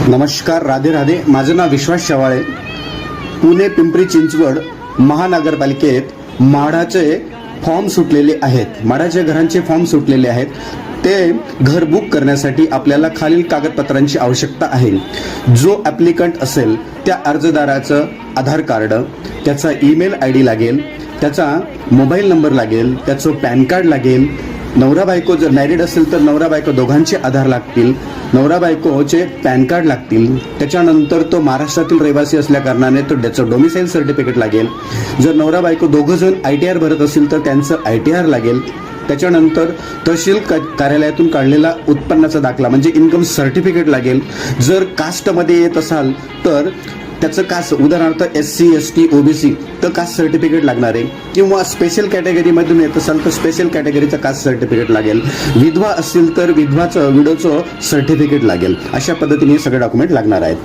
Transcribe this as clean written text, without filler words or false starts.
नमस्कार, राधे राधे. माझं नाव विश्वास शेवाळे. पुणे पिंपरी चिंचवड महानगरपालिकेत म्हाडाचे फॉर्म सुटलेले आहेत. म्हाडाच्या घरांचे फॉर्म सुटलेले आहेत. ते घर बुक करण्यासाठी आपल्याला खालील कागदपत्रांची आवश्यकता आहे. जो ॲप्लिकंट असेल त्या अर्जदाराचं आधार कार्ड, त्याचा ईमेल ID लागेल, त्याचा मोबाईल नंबर लागेल, त्याचं पॅन कार्ड लागेल. नवरा बायको जर मॅरिड असेल तर नवरा बायको दोघांचे आधार लागतील. नवरा बायकोचे पॅन कार्ड लागतील. त्याच्यानंतर तो महाराष्ट्रातील रहिवासी असल्या कारणाने तो त्याचं डोमिसाईल सर्टिफिकेट लागेल. जर नवरा बायको दोघंजण ITR भरत असतील तर त्यांचं ITR लागेल. त्याच्यानंतर तहसील कार्यालयातून काढलेला उत्पन्नाचा दाखला म्हणजे इन्कम सर्टिफिकेट लागेल. जर कास्टमध्ये येत असाल तर त्याचं कास्ट, उदाहरणार्थ SC ST OBC तर कास्ट सर्टिफिकेट लागणार आहे. किंवा स्पेशल कॅटेगरीमधून येत असाल तर स्पेशल कॅटेगरीचं कास्ट सर्टिफिकेट लागेल. विधवा असतील तर विधवाचं, विडोचं सर्टिफिकेट लागेल. अशा पद्धतीने सगळे डॉक्युमेंट लागणार आहेत.